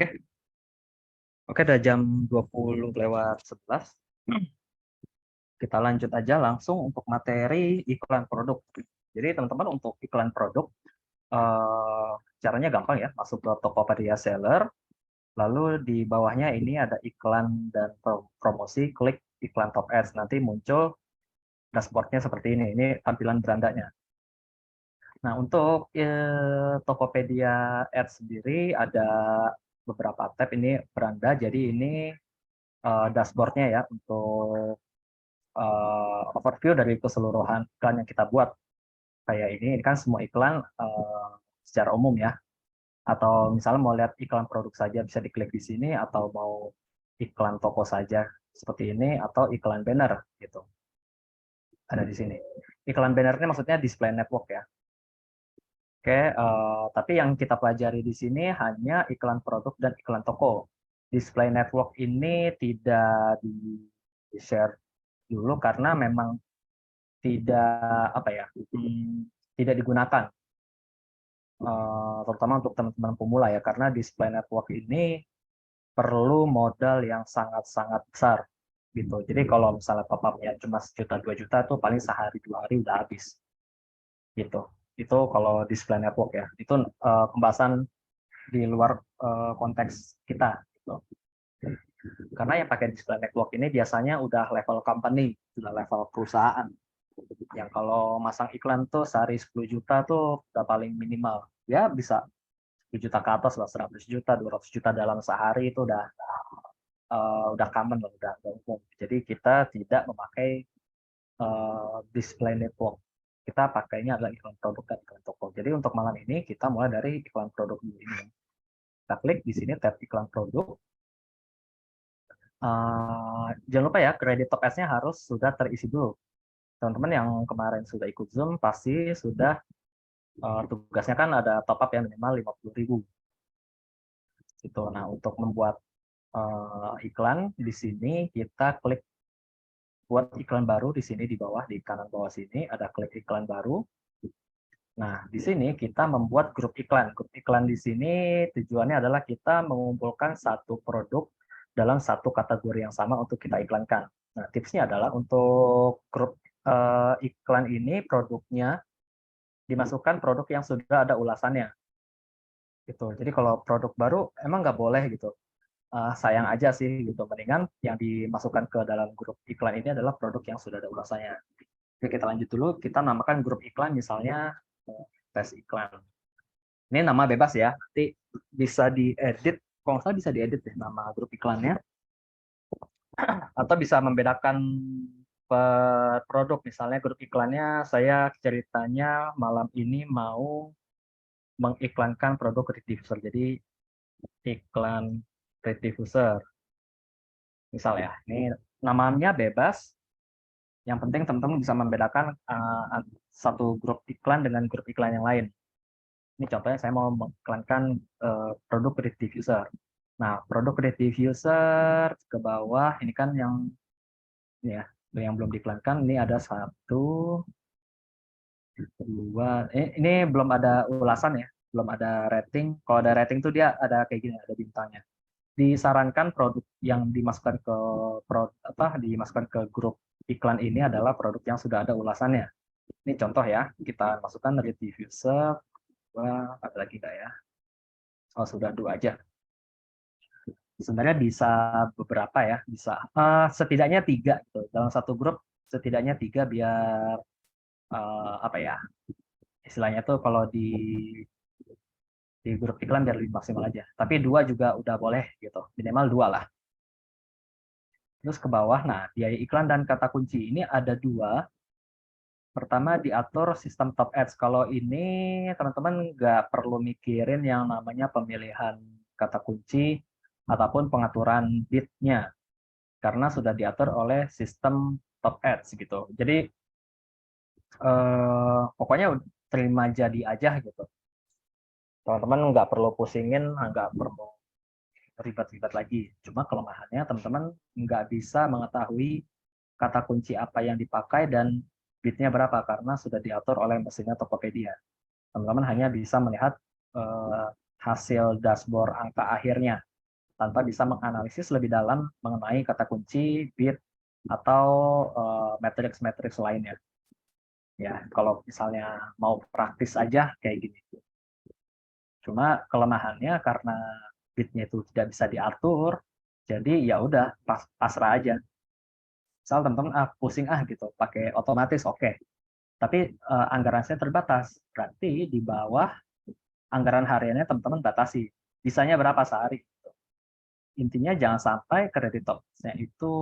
Oke, oke, udah jam 20:11. Kita lanjut aja langsung untuk materi iklan produk. Jadi teman-teman untuk iklan produk, eh, caranya gampang ya, masuk ke Tokopedia Seller, lalu di bawahnya ini ada iklan dan promosi, klik iklan top ads, nanti muncul dashboardnya seperti ini. Ini tampilan berandanya. Nah, untuk Tokopedia Ads sendiri ada beberapa tab, ini beranda, jadi ini dashboardnya ya untuk overview dari keseluruhan iklan yang kita buat. Kayak ini kan semua iklan secara umum ya. Atau misalnya mau lihat iklan produk saja bisa diklik di sini, atau mau iklan toko saja seperti ini, atau iklan banner gitu. Ada di sini. Iklan banner ini maksudnya display network ya. Oke, tapi yang kita pelajari di sini hanya iklan produk dan iklan toko. Display network ini tidak di-share dulu karena memang tidak apa ya, tidak digunakan, terutama untuk teman-teman pemula ya, karena display network ini perlu modal yang sangat-sangat besar gitu. Jadi kalau misalnya top-up-nya cuma 1 juta 2 juta tuh paling sehari 2 hari udah habis gitu. Itu kalau display network ya. Itu pembahasan di luar konteks kita gitu. Karena yang pakai display network ini biasanya udah level company, sudah level perusahaan. Yang kalau masang iklan tuh sehari 10 juta tuh udah paling minimal. Ya bisa 10 juta ke atas lah, 100 juta, 200 juta dalam sehari itu udah common lah, udah umum. Jadi kita tidak memakai display network. Kita pakainya adalah iklan produk dan iklan toko. Jadi untuk malam ini kita mulai dari iklan produk dulu ini. Kita klik di sini tab iklan produk. Jangan lupa ya, kredit top ads-nya harus sudah terisi dulu. Teman-teman yang kemarin sudah ikut Zoom pasti sudah tugasnya kan ada top up yang minimal 50.000. Gitu. Nah, untuk membuat iklan di sini kita klik buat iklan baru di sini di bawah, di kanan bawah sini ada klik iklan baru. Nah, di sini kita membuat grup iklan. Grup iklan di sini tujuannya adalah kita mengumpulkan satu produk dalam satu kategori yang sama untuk kita iklankan. Nah, tipsnya adalah untuk grup iklan ini produknya dimasukkan produk yang sudah ada ulasannya. Gitu. Jadi kalau produk baru emang nggak boleh gitu. Sayang aja sih gitu. Mendingan yang dimasukkan ke dalam grup iklan ini adalah produk yang sudah ada ulasannya. Oke, kita lanjut dulu. Kita namakan grup iklan misalnya tes iklan. Ini nama bebas ya. Nanti bisa diedit. Kalau nggak salah bisa diedit deh nama grup iklannya. Atau bisa membedakan per produk. Misalnya grup iklannya saya ceritanya malam ini mau mengiklankan produk diffuser. Jadi iklan diffuser. Misal ya, ini namanya bebas. Yang penting teman-teman bisa membedakan satu grup iklan dengan grup iklan yang lain. Ini contohnya saya mau mengiklankan produk diffuser. Nah, produk diffuser ke bawah ini kan ya yang belum diiklankan, ini ada 1, 2, ini belum ada ulasan ya, belum ada rating. Kalau ada rating tuh dia ada kayak gini, ada bintangnya. Disarankan produk yang dimasukkan ke grup iklan ini adalah produk yang sudah ada ulasannya. Ini contoh ya, kita masukkan diffuser. Wah, ada lagi nggak ya? Oh, sudah 2 aja. Sebenarnya bisa beberapa ya, bisa setidaknya 3 gitu. Dalam satu grup setidaknya 3 biar apa ya? Istilahnya tuh kalau di grup iklan biar lebih maksimal aja. Tapi 2 juga udah boleh gitu, minimal 2 lah. Terus ke bawah, nah biaya iklan dan kata kunci ini ada 2. Pertama diatur sistem top ads. Kalau ini teman-teman nggak perlu mikirin yang namanya pemilihan kata kunci ataupun pengaturan bidnya karena sudah diatur oleh sistem top ads gitu. Jadi pokoknya terima jadi aja gitu. Teman-teman nggak perlu pusingin, nggak perlu ribet-ribet lagi. Cuma kelemahannya teman-teman nggak bisa mengetahui kata kunci apa yang dipakai dan bitnya berapa karena sudah diatur oleh mesinnya Tokopedia. Teman-teman hanya bisa melihat hasil dashboard angka akhirnya. tanpa bisa menganalisis lebih dalam mengenai kata kunci, bit, atau matriks-matriks lainnya. Ya, kalau misalnya mau praktis aja kayak gini. Cuma kelemahannya karena bitnya itu tidak bisa diatur, jadi ya udah pasrah aja. Misal teman-teman pusing gitu, pakai otomatis oke. Tapi anggaran saya terbatas, berarti di bawah anggaran hariannya teman-teman batasi. Bisanya berapa sehari? Intinya jangan sampai kredit topnya itu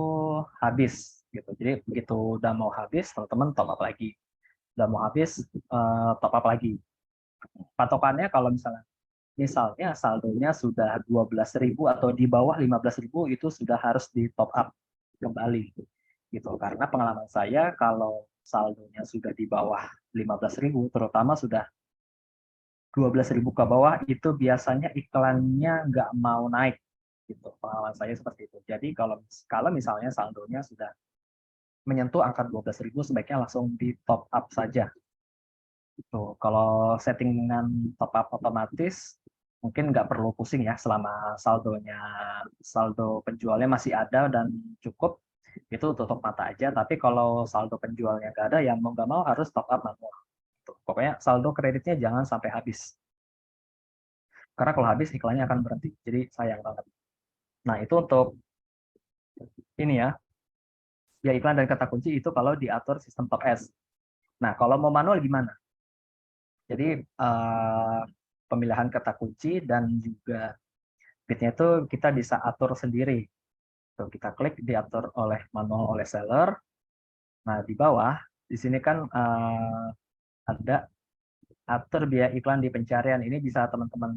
habis gitu. Jadi begitu udah mau habis, teman-teman top up lagi. Udah mau habis, top up lagi. Patokannya kalau misalnya saldonya sudah 12.000 atau di bawah 15.000 itu sudah harus di top up kembali gitu. Karena pengalaman saya kalau saldonya sudah di bawah 15.000, terutama sudah 12.000 ke bawah, itu biasanya iklannya nggak mau naik gitu. Pengalaman saya seperti itu. Jadi kalau misalnya saldonya sudah menyentuh angka 12.000, sebaiknya langsung di top up saja. Tuh, kalau settingan top up otomatis mungkin nggak perlu pusing ya selama saldo penjualnya masih ada dan cukup, itu tutup mata aja. Tapi kalau saldo penjualnya nggak ada, ya mau nggak mau harus top up manual. Pokoknya saldo kreditnya jangan sampai habis. Karena kalau habis iklannya akan berhenti. Jadi sayang banget. Nah, itu untuk ini ya iklan dan kata kunci itu kalau diatur sistem top S. Nah, kalau mau manual gimana? Jadi pemilihan kata kunci dan juga bitnya itu kita bisa atur sendiri. Tuh, kita klik diatur oleh manual oleh seller. Nah, di bawah di sini kan ada atur biaya iklan di pencarian. Ini bisa teman-teman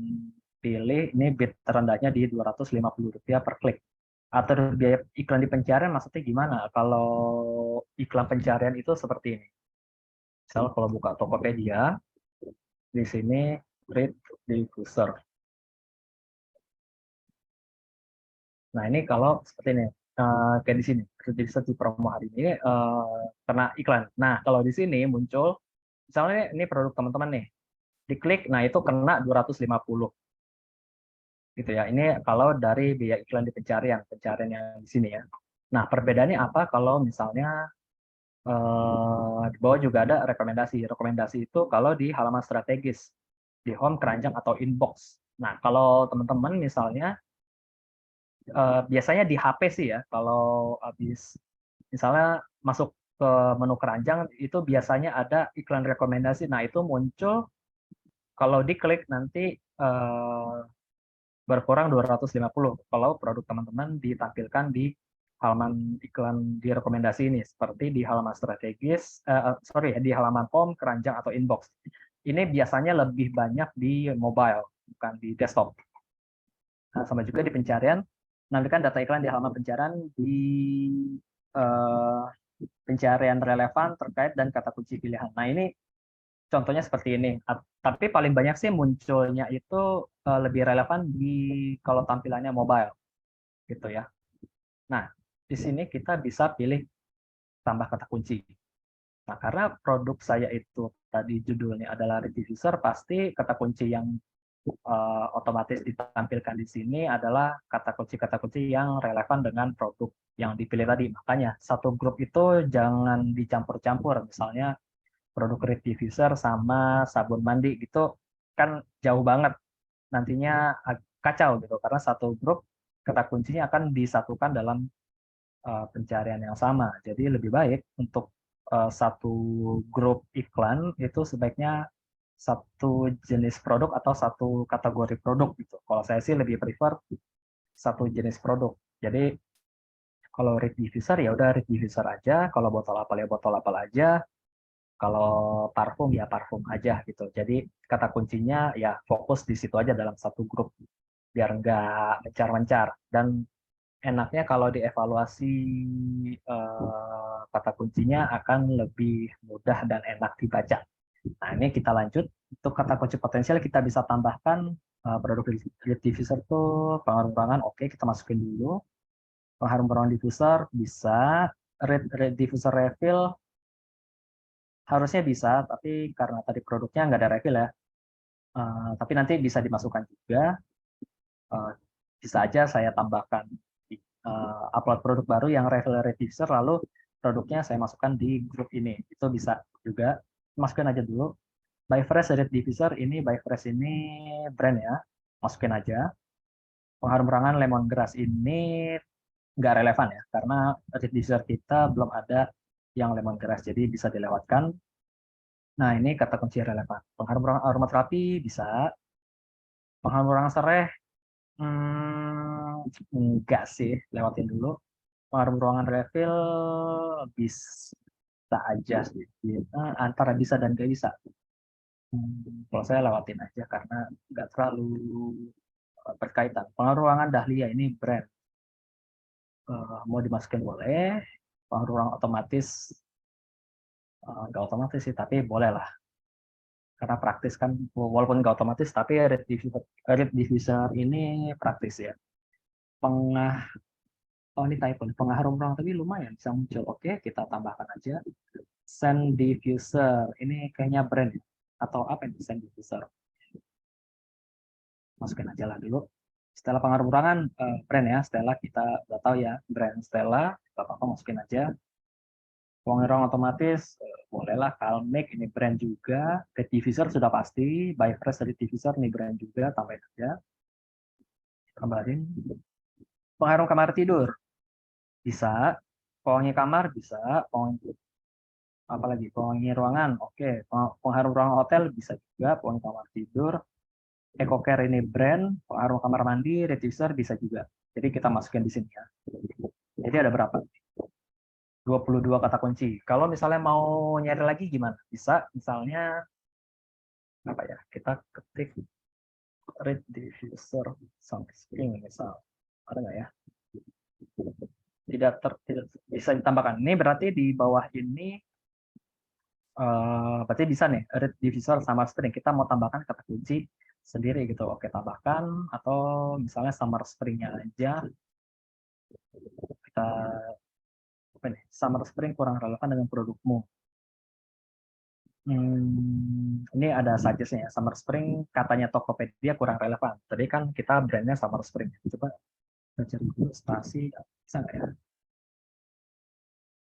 pilih, ini bit terendahnya di Rp250 per klik. Atur biaya iklan di pencarian maksudnya gimana? Kalau iklan pencarian itu seperti ini. Misal kalau buka Tokopedia, di sini read diffuser. Nah, ini kalau seperti ini, kayak di sini, read diffuser di promo hari ini kena iklan. Nah, kalau di sini muncul, misalnya ini produk teman-teman nih, diklik, nah itu kena 250. Gitu ya. Ini kalau dari biaya iklan di pencarian yang di sini ya. Nah, perbedaannya apa kalau misalnya di bawah juga ada rekomendasi. Rekomendasi itu kalau di halaman strategis, di home, keranjang, atau inbox. Nah, kalau teman-teman misalnya biasanya di HP sih ya, kalau habis misalnya masuk ke menu keranjang itu biasanya ada iklan rekomendasi. Nah, itu muncul kalau diklik nanti berkurang 250 kalau produk teman-teman ditampilkan di halaman iklan di rekomendasi ini, seperti di halaman strategis, di halaman home, keranjang, atau inbox. Ini biasanya lebih banyak di mobile, bukan di desktop. Nah, sama juga di pencarian, nampilkan data iklan di halaman pencarian di uh, pencarian relevan terkait dan kata kunci pilihan. Nah, ini contohnya seperti ini. Tapi paling banyak sih munculnya itu lebih relevan di kalau tampilannya mobile, gitu ya. Nah, di sini kita bisa pilih tambah kata kunci. Nah, karena produk saya itu tadi judulnya adalah diffuser, pasti kata kunci yang otomatis ditampilkan di sini adalah kata kunci yang relevan dengan produk yang dipilih tadi. Makanya satu grup itu jangan dicampur-campur. Misalnya produk reed diffuser sama sabun mandi gitu kan jauh banget, nantinya kacau gitu karena satu grup kata kuncinya akan disatukan dalam pencarian yang sama. Jadi lebih baik untuk satu grup iklan itu sebaiknya satu jenis produk atau satu kategori produk gitu. Kalau saya sih lebih prefer satu jenis produk. Jadi kalau reed diffuser ya udah reed diffuser aja, kalau botol apel ya botol apel aja, kalau parfum ya parfum aja gitu. Jadi kata kuncinya ya fokus di situ aja dalam satu grup biar nggak mencar-mencar. Dan enaknya kalau dievaluasi kata kuncinya akan lebih mudah dan enak dibaca. Nah, ini kita lanjut. Untuk kata kunci potensial kita bisa tambahkan produk diffuser tuh pengaruh ruangan. Oke, kita masukin dulu. Pengharum ruangan diffuser bisa. Red diffuser refill harusnya bisa, tapi karena tadi produknya nggak ada refill ya. Tapi nanti bisa dimasukkan juga. bisa aja saya tambahkan upload produk baru yang refill rate diffuser, lalu produknya saya masukkan di grup ini. Itu bisa juga. Masukin aja dulu. By Fresh rate diffuser ini, By Fresh ini brand ya. Masukin aja. Pengharum ruangan lemongrass ini nggak relevan ya, karena rate diffuser kita belum ada yang lemongrass, jadi bisa dilewatkan. Nah, ini kata kunci relevan. Pengharum ruangan aromaterapi bisa. Pengharum ruangan sereh, enggak sih, lewatin dulu. Pengharum ruangan refill bisa aja sih. Antara bisa dan nggak bisa. Kalau saya lewatin aja karena nggak terlalu berkaitan. Pengaruh ruangan dahlia ini brand. Mau dimasukin boleh. Pengaruh ruangan otomatis nggak otomatis sih, tapi boleh lah. Karena praktis kan, walaupun nggak otomatis, tapi rate diffuser ini praktis ya. Oh ini typo, pengharum ruangan tapi lumayan bisa muncul. Oke, kita tambahkan aja. Scent diffuser, ini kayaknya brand ya? Atau apa ini scent diffuser? Masukin aja lah dulu. Stella pengaruh ruangan brand ya, Stella kita udah tahu ya, brand Stella, apa-apa masukin aja. Wangi ruang otomatis, bolehlah Calmake, ini brand juga. Rate diffuser sudah pasti, By Fresh rate diffuser, ini brand juga, tambahin aja. Tambahin. Pengharum kamar tidur, bisa. Pewangi kamar, bisa. Pewangi, apalagi pewangi ruangan, oke. Pengharum ruangan hotel, bisa juga. Pewangi kamar tidur. EcoCare ini brand, pengaruh kamar mandi, diffuser bisa juga. Jadi kita masukin di sini ya. Jadi ada berapa? 22 kata kunci. Kalau misalnya mau nyari lagi gimana? Bisa, misalnya apa ya? Kita ketik read diffuser sunscreen misal. Ada nggak ya? Tidak bisa ditambahkan. Ini berarti di bawah ini berarti bisa nih read diffuser sama spring. Kita mau tambahkan kata kunci sendiri gitu. Oke, tambahkan atau misalnya summer spring-nya aja. Kita apa nih? Summer spring kurang relevan dengan produkmu. Ini ada suggest-nya ya. Summer Spring katanya Tokopedia kurang relevan. Tadi kan kita brandnya Summer Spring. Coba kita cari dulu spasi, bisa nggak ya?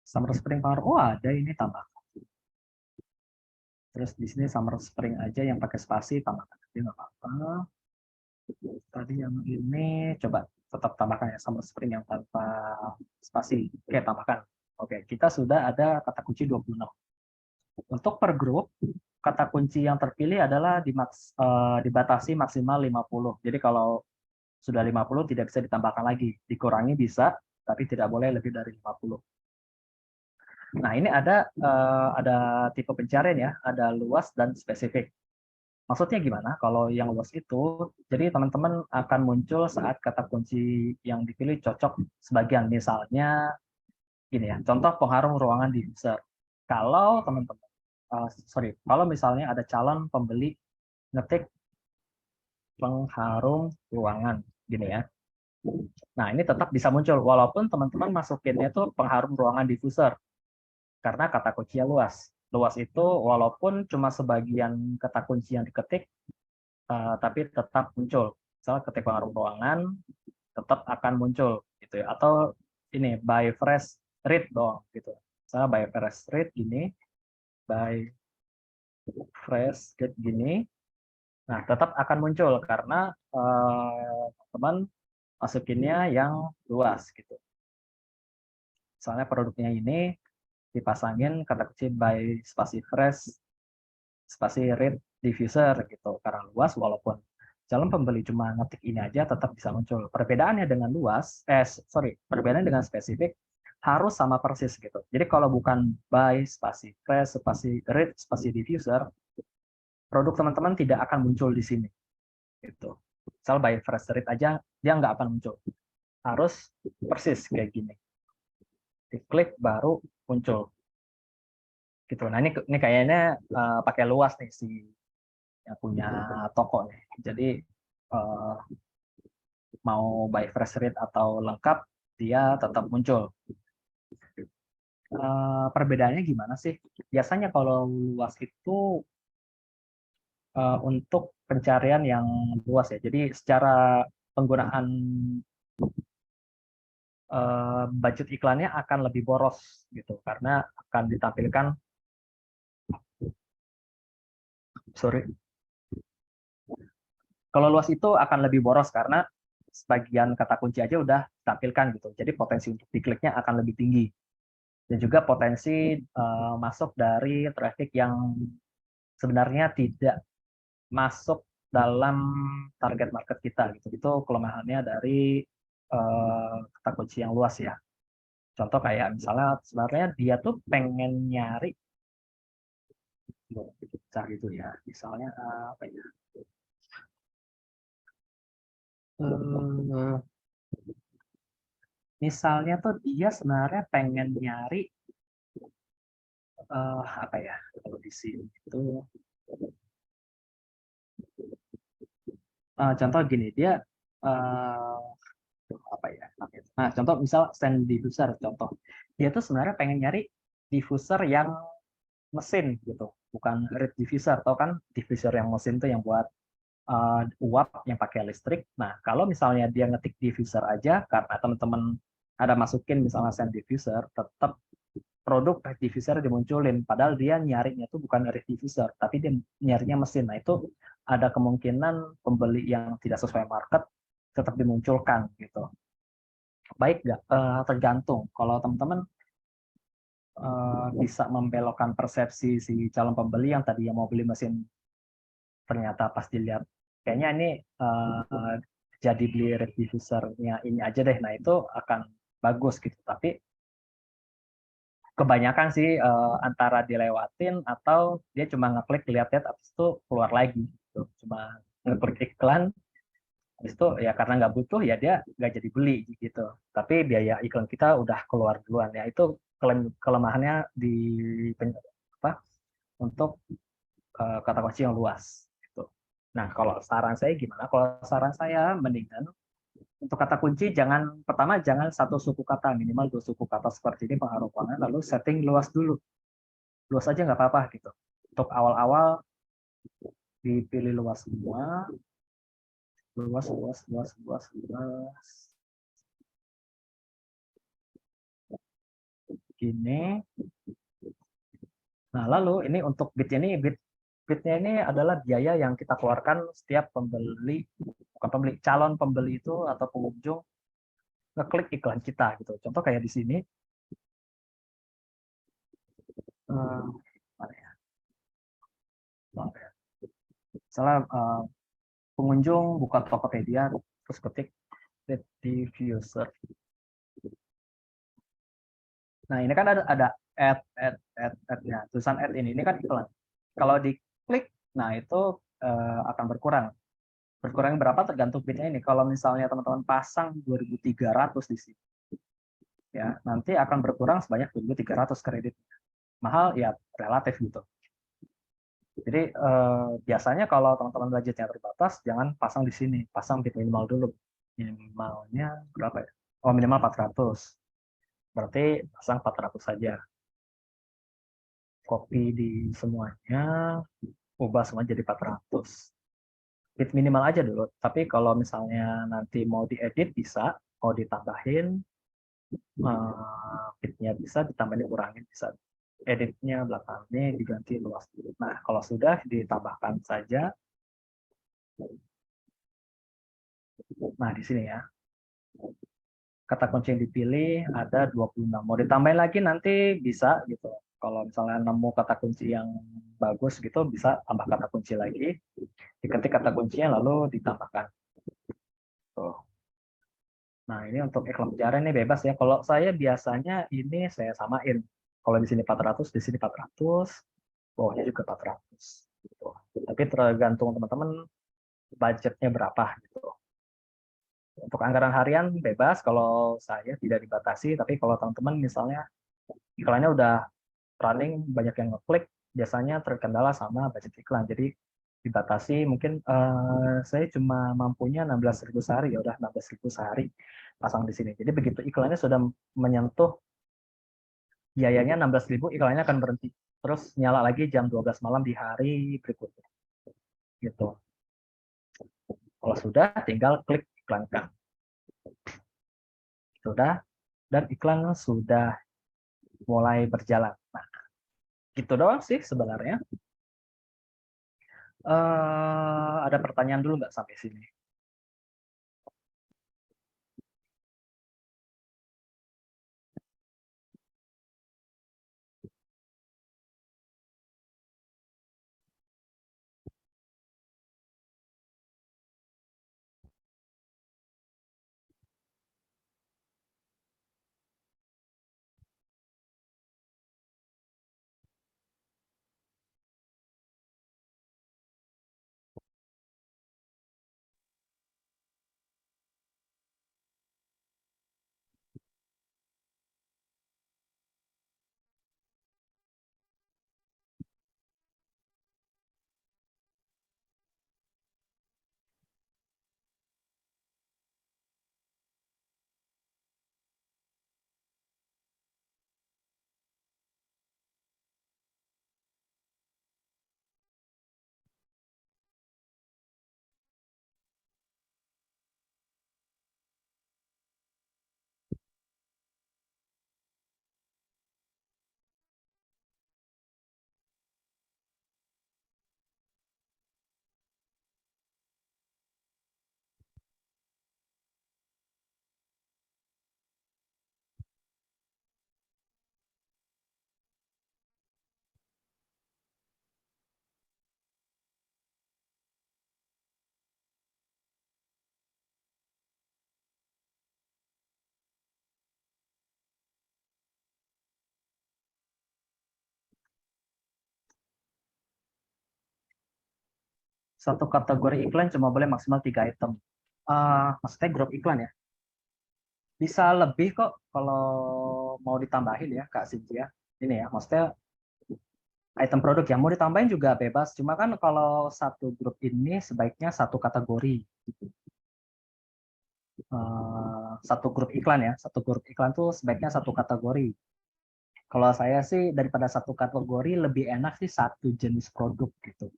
Summer Spring Power, oh ada ini tambah. Terus di sini Summer Spring aja yang pakai spasi tambahkan aja nggak apa-apa. Tadi yang ini coba tetap tambahkan ya Summer Spring yang tanpa spasi. Oke, tambahkan. Oke, kita sudah ada kata kunci 26. Untuk per grup, kata kunci yang terpilih adalah dibatasi maksimal 50. Jadi kalau sudah 50 tidak bisa ditambahkan lagi. Dikurangi bisa, tapi tidak boleh lebih dari 50. Nah, ini ada tipe pencarian ya, ada luas dan spesifik. Maksudnya gimana? Kalau yang luas itu, jadi teman-teman akan muncul saat kata kunci yang dipilih cocok sebagian. Misalnya, gini ya, contoh pengharum ruangan diffuser. Kalau teman-teman, kalau misalnya ada calon pembeli ngetik pengharum ruangan, gini ya. Nah, ini tetap bisa muncul, walaupun teman-teman masukinnya itu pengharum ruangan diffuser. Karena kata kuncinya luas. Luas itu walaupun cuma sebagian kata kunci yang diketik, tapi tetap muncul. Misalnya ketik pengharum ruangan, tetap akan muncul. Gitu ya. Atau ini, by fresh read dong. Gitu. Misalnya by fresh read gini, by fresh read gini, nah tetap akan muncul karena teman masukinnya yang luas. Gitu. Misalnya produknya ini, dipasangin kata kunci by spasi fresh spasi read diffuser gitu karena luas, walaupun calon pembeli cuma ngetik ini aja tetap bisa muncul. Perbedaannya dengan luas perbedaannya dengan spesifik harus sama persis gitu. Jadi kalau bukan by spasi fresh spasi read spasi diffuser, produk teman-teman tidak akan muncul di sini gitu. Misal by fresh read aja dia nggak akan muncul, harus persis kayak gini, diklik baru muncul gitu. Nah ini kayaknya pakai luas nih si yang punya toko nih. Jadi mau by fresh read atau lengkap dia tetap muncul. Perbedaannya gimana sih? Biasanya kalau luas itu untuk pencarian yang luas ya. Jadi secara penggunaan budget iklannya akan lebih boros gitu karena akan ditampilkan kalau luas itu akan lebih boros karena sebagian kata kunci aja udah ditampilkan gitu. Jadi potensi untuk dikliknya akan lebih tinggi. Dan juga potensi masuk dari traffic yang sebenarnya tidak masuk dalam target market kita gitu. Itu kelemahannya dari kata kunci yang luas ya. Contoh kayak misalnya sebenarnya dia tuh pengen nyari cari itu ya. Misalnya apa ya? Misalnya tuh dia sebenarnya pengen nyari apa ya? Kalau di sini itu contoh gini, dia apa ya? Nah, contoh misal stand diffuser contoh. Dia tuh sebenarnya pengen nyari diffuser yang mesin gitu, bukan reed diffuser. Tahu kan diffuser yang mesin tuh yang buat uap yang pakai listrik. Nah, kalau misalnya dia ngetik diffuser aja, karena teman-teman ada masukin misalnya sand diffuser, tetap produk reed diffuser dimunculin. Padahal dia nyarinya tuh bukan reed diffuser, tapi dia nyarinya mesin. Nah, itu ada kemungkinan pembeli yang tidak sesuai market tetap dimunculkan gitu. Baik nggak? Tergantung. Kalau teman-teman bisa membelokkan persepsi si calon pembeli yang tadi yang mau beli mesin ternyata pas dilihat kayaknya ini jadi beli reed diffusernya ini aja deh. Nah itu akan bagus gitu. Tapi kebanyakan sih antara dilewatin atau dia cuma ngeklik lihat-lihat habis itu keluar lagi gitu. Cuma ngeklik iklan habis itu ya karena nggak butuh ya dia nggak jadi beli gitu. Tapi biaya iklan kita udah keluar duluan ya. Itu kelemahannya di apa untuk kata kunci yang luas gitu. Nah, kalau saran saya gimana? Kalau saran saya mendingan untuk kata kunci jangan pertama jangan satu suku kata, minimal 2 suku kata seperti ini pengharufannya, lalu setting luas dulu. Luas aja nggak apa-apa gitu. Untuk awal-awal dipilih luas semua, luas luas luas luas luas. Gini. Nah, lalu ini untuk bitnya ini adalah biaya yang kita keluarkan setiap pembeli, bukan pembeli, calon pembeli itu atau pengunjung ngeklik iklan kita gitu. Contoh kayak di sini, mana ya? Misalnya pengunjung buka Tokopedia terus ketik diffuser. Nah ini kan ada ad-nya, tulisan ad ini kan iklan. Kalau diklik, nah itu akan berkurang. Berkurang berapa tergantung bitnya ini. Kalau misalnya teman-teman pasang 2.300 di sini, ya nanti akan berkurang sebanyak 2.300 kredit. Mahal ya relatif gitu. Jadi biasanya kalau teman-teman budgetnya terbatas, jangan pasang di sini, pasang bit minimal dulu. Minimalnya berapa ya? Oh minimal 400. Berarti pasang 400 saja. Copy di semuanya, ubah semua jadi 400. Bit minimal aja dulu. Tapi kalau misalnya nanti mau diedit bisa, mau ditambahin, bitnya bisa, ditambahin kurangin bisa. Editnya belakangnya diganti luas dulu. Nah, kalau sudah ditambahkan saja. Nah, di sini ya. Kata kunci yang dipilih ada 26. Mau ditambahin lagi nanti bisa gitu. Kalau misalnya nemu kata kunci yang bagus gitu bisa tambah kata kunci lagi. Diketik kata kuncinya lalu ditambahkan. Tuh. Nah, ini untuk iklan pencarian ini bebas ya. Kalau saya biasanya ini saya samain. Kalau di sini 400, di sini 400, bawahnya juga 400. Gitu. Tapi tergantung teman-teman budgetnya berapa gitu. Untuk anggaran harian bebas, kalau saya tidak dibatasi, tapi kalau teman-teman misalnya iklannya udah running, banyak yang ngeklik, biasanya terkendala sama budget iklan. Jadi dibatasi, mungkin saya cuma mampunya 16.000 sehari, ya udah 16.000 sehari pasang di sini. Jadi begitu iklannya sudah menyentuh biayanya 16.000, iklannya akan berhenti. Terus nyala lagi jam 12 malam di hari berikutnya. Gitu. Kalau sudah, tinggal klik iklankan. Sudah, dan iklan sudah mulai berjalan. Nah, gitu doang sih sebenarnya. Ada pertanyaan dulu nggak sampai sini? Satu kategori iklan cuma boleh maksimal 3 item. Maksudnya grup iklan ya. Bisa lebih kok kalau mau ditambahin ya Kak Cynthia. Ini ya, maksudnya item produk yang mau ditambahin juga bebas. Cuma kan kalau satu grup ini sebaiknya satu kategori. Gitu. Satu grup iklan ya, satu grup iklan tuh sebaiknya satu kategori. Kalau saya sih daripada satu kategori lebih enak sih satu jenis produk gitu.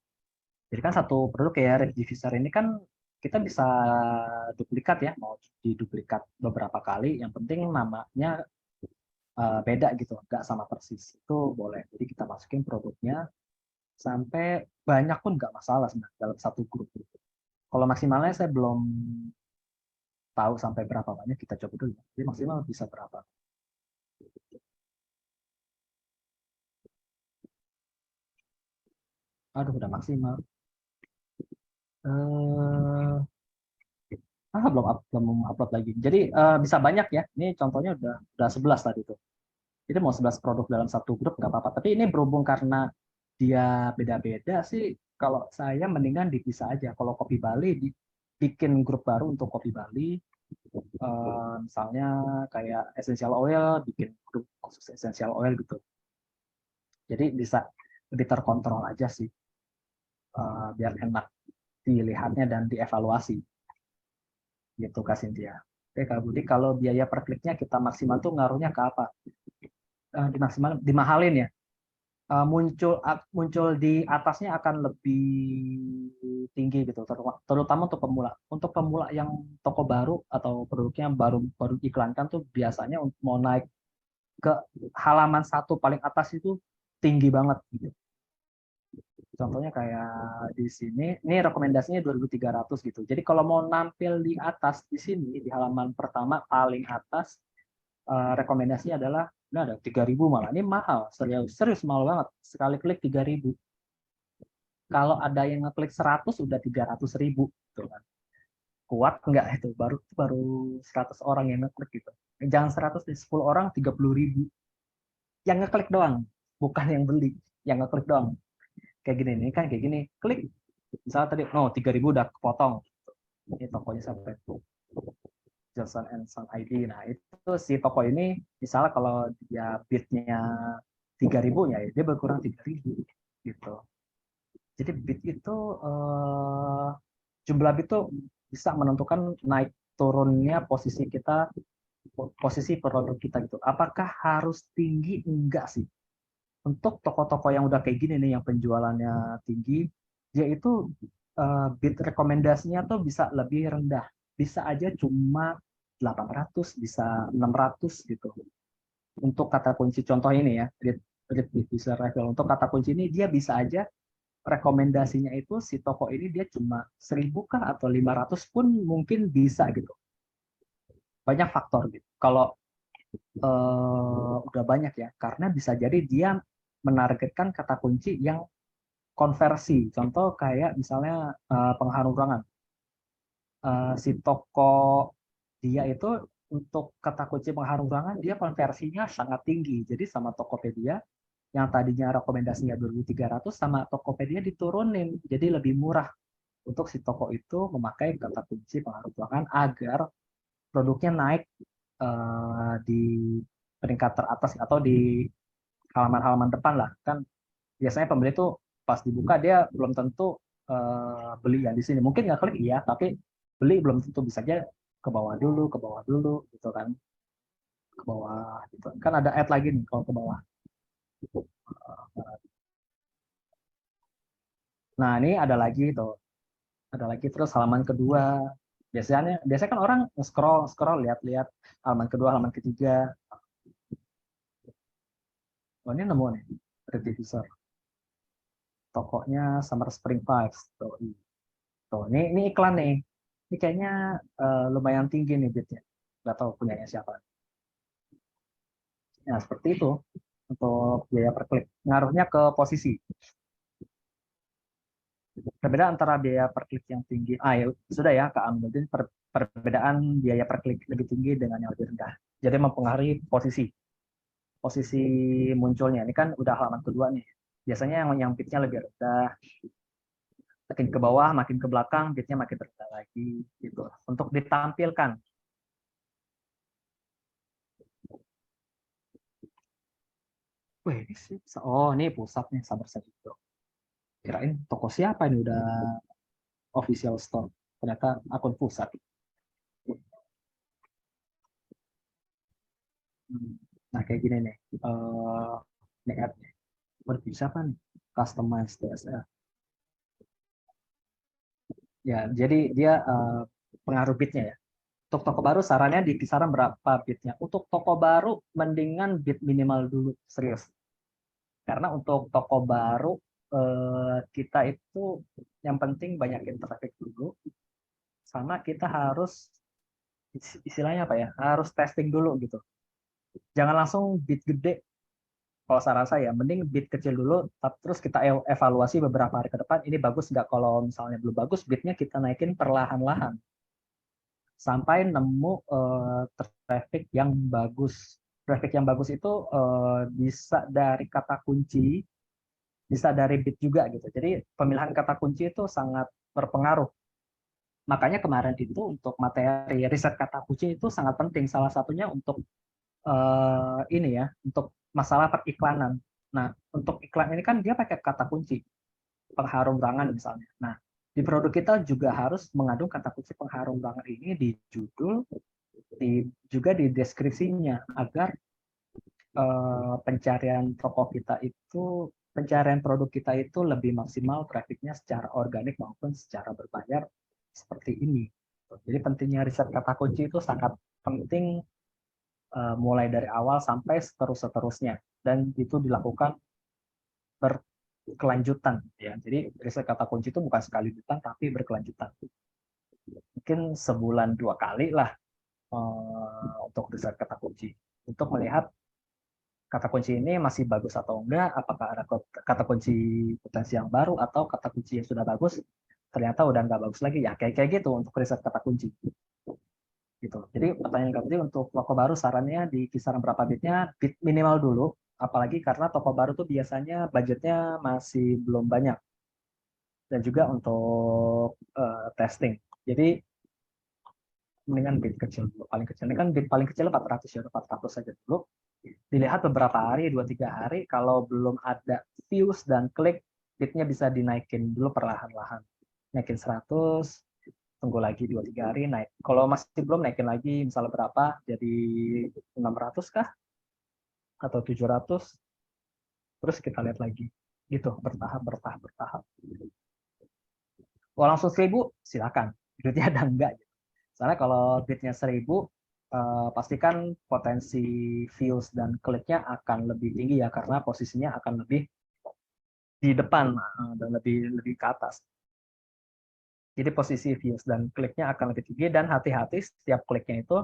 Jadi kan satu produk kayak Red Diffuser ini kan kita bisa duplikat ya, mau diduplikat beberapa kali. Yang penting namanya beda gitu, nggak sama persis. Itu boleh. Jadi kita masukin produknya sampai banyak pun nggak masalah sebenarnya dalam satu grup. Kalau maksimalnya saya belum tahu sampai berapa banyak, kita coba dulu. Jadi maksimal bisa berapa? Aduh, udah maksimal. Eh, belum upload lagi. Jadi bisa banyak ya. Ini contohnya udah 11 tadi tuh. Jadi mau 11 produk dalam satu grup nggak apa-apa. Tapi ini berhubung karena dia beda-beda sih, kalau saya mendingan dipisah aja. Kalau Kopi Bali bikin grup baru untuk Kopi Bali, misalnya kayak essential oil, bikin grup khusus essential oil gitu. Jadi bisa lebih terkontrol aja sih, biar enak dilihatnya dan dievaluasi gitu Kak Cynthia. Oke Kak Budi, kalau biaya per kliknya kita maksimal tuh ngaruhnya ke apa? Dimaksimal, dimahalin ya. Muncul muncul di atasnya akan lebih tinggi gitu, terutama untuk pemula. Untuk pemula yang toko baru atau produknya baru baru iklankan tuh biasanya mau naik ke halaman satu paling atas itu tinggi banget gitu. Contohnya kayak di sini, ini rekomendasinya 2.300 gitu. Jadi kalau mau nampil di atas di sini di halaman pertama paling atas, rekomendasinya adalah ini ada 3.000 malah. Ini mahal, serius, serius mahal banget. Sekali klik 3.000. Kalau ada yang ngeklik 100 udah 300.000 gitu kan. Kuat nggak itu? Baru baru 100 orang yang ngeklik gitu. Jangan 100 di 10 orang 30.000. Yang ngeklik doang, bukan yang beli, yang ngeklik doang. Kayak gini nih kan kayak gini, klik misalnya tadi 3.000 udah kepotong. Ini tokonya sampai Johnson and Son ID. Nah, itu si toko ini misalnya kalau dia bidnya 3.000 ya dia berkurang 3.000 gitu. Jadi bid itu jumlah bid itu bisa menentukan naik turunnya posisi kita, posisi produk kita gitu. Apakah harus tinggi? Enggak sih. Untuk toko-toko yang udah kayak gini nih yang penjualannya tinggi, yaitu bid rekomendasinya tuh bisa lebih rendah. bisa aja cuma 800, bisa 600 gitu. Untuk kata kunci contoh ini ya, read diffuser rifle. Untuk kata kunci ini dia bisa aja rekomendasinya itu si toko ini dia cuma 1000 kah atau 500 pun mungkin bisa gitu. Banyak faktor gitu. Kalau udah banyak ya, karena bisa jadi dia menargetkan kata kunci yang konversi. Contoh kayak misalnya pengharum ruangan. Si toko dia itu untuk kata kunci pengharum ruangan dia konversinya sangat tinggi. Jadi sama Tokopedia yang tadinya rekomendasinya 2.300 sama Tokopedia diturunin jadi lebih murah untuk si toko itu memakai kata kunci pengharum ruangan agar produknya naik di peringkat teratas atau di halaman-halaman depan lah. Kan biasanya pembeli itu pas dibuka dia belum tentu beli ya di sini. Mungkin nggak klik iya, tapi beli belum tentu, bisa aja ke bawah dulu gitu kan, ke bawah gitu. Kan ada ad lagi nih kalau ke bawah. Nah, ini ada lagi tuh. Ada lagi terus halaman kedua. Biasanya kan orang scroll scroll lihat-lihat halaman kedua, halaman ketiga. Oh, ini nemu nih, Redivisor. Tokonya Summer Spring Vibes. Tuh, ini iklan nih. Ini kayaknya lumayan tinggi nih bidnya. Nggak tahu punyanya siapa. Nah, seperti itu untuk biaya per klik. Ngaruhnya ke posisi. Perbedaan antara biaya per klik yang tinggi. Ya, sudah ya, Kak Aminuddin, perbedaan biaya per klik lebih tinggi dengan yang lebih rendah. Jadi mempengaruhi posisi. Posisi munculnya. Ini kan udah halaman kedua nih. Biasanya yang bitnya lebih rendah. Makin ke bawah, makin ke belakang, bitnya makin rendah lagi. Gitu. Untuk ditampilkan. Wih, ini sih. Oh, ini pusat nih, sabar saja. Kirain toko siapa ini udah official store. Ternyata akun pusat. Nah, kayak gini nih. Ini ad-nya. Bisa kan customize DSL. Ya, jadi dia pengaruh bitnya ya. Untuk toko baru sarannya di kisaran berapa bitnya. Untuk toko baru mendingan bit minimal dulu, serius. Karena untuk toko baru kita itu yang penting banyakin traffic dulu, sama kita harus istilahnya apa ya, harus testing dulu gitu. Jangan langsung bit gede. Kalau saran saya, mending bit kecil dulu, terus kita evaluasi beberapa hari ke depan, ini bagus nggak? Kalau misalnya belum bagus, bitnya kita naikin perlahan-lahan sampai nemu traffic yang bagus. Traffic yang bagus itu bisa dari kata kunci, bisa dari bit juga gitu. Jadi pemilihan kata kunci itu sangat berpengaruh. Makanya kemarin itu untuk materi riset kata kunci itu sangat penting. Salah satunya untuk ini ya, untuk masalah periklanan. Nah, untuk iklan ini kan dia pakai kata kunci pengharum ruangan misalnya. Nah, di produk kita juga harus mengandung kata kunci pengharum ruangan ini di judul, juga di deskripsinya agar pencarian toko kita itu, pencarian produk kita itu lebih maksimal trafficnya secara organik maupun secara berbayar seperti ini. Jadi pentingnya riset kata kunci itu sangat penting mulai dari awal sampai seterusnya, dan itu dilakukan berkelanjutan ya. Jadi riset kata kunci itu bukan sekali datang tapi berkelanjutan. Mungkin sebulan 2 kali lah untuk riset kata kunci untuk melihat kata kunci ini masih bagus atau enggak, apakah ada kata kunci potensi yang baru atau kata kunci yang sudah bagus ternyata udah nggak bagus lagi ya, kayak gitu untuk riset kata kunci gitu. Jadi pertanyaan tadi untuk toko baru sarannya di kisaran berapa bitnya, bit minimal dulu, apalagi karena toko baru tuh biasanya budgetnya masih belum banyak, dan juga untuk testing. Jadi mendingan bit kecil dulu, paling kecil ini kan bit paling kecil 400 ya, 400 saja dulu, dilihat beberapa hari, 2-3 hari, kalau belum ada views dan klik, bitnya bisa dinaikin dulu perlahan-lahan, naikin 100, tunggu lagi 2-3 hari naik. Kalau masih belum, naikin lagi misalnya berapa, jadi 600 kah atau 700, terus kita lihat lagi gitu, bertahap bertahap bertahap. Kalau langsung 1000 silakan, duitnya ada enggak gitu. Soalnya kalau bidnya 1000, pastikan potensi views dan kliknya akan lebih tinggi ya, karena posisinya akan lebih di depan dan lebih lebih ke atas. Jadi posisi views dan kliknya akan lebih tinggi, dan hati-hati setiap kliknya itu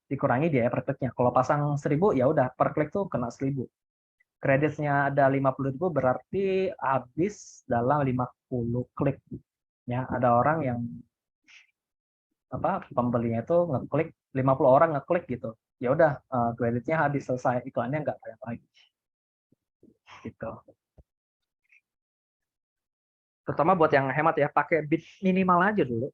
dikurangi biaya per kliknya. Kalau pasang 1000 ya udah per klik tuh kena 1000. Kreditnya ada 50.000 berarti habis dalam 50 klik. Ya, ada orang yang pembelinya itu ngeklik 50 orang ngeklik gitu. Ya udah kreditnya habis, selesai, iklannya nggak tayang lagi gitu. Terutama buat yang hemat ya, pakai bid minimal aja dulu.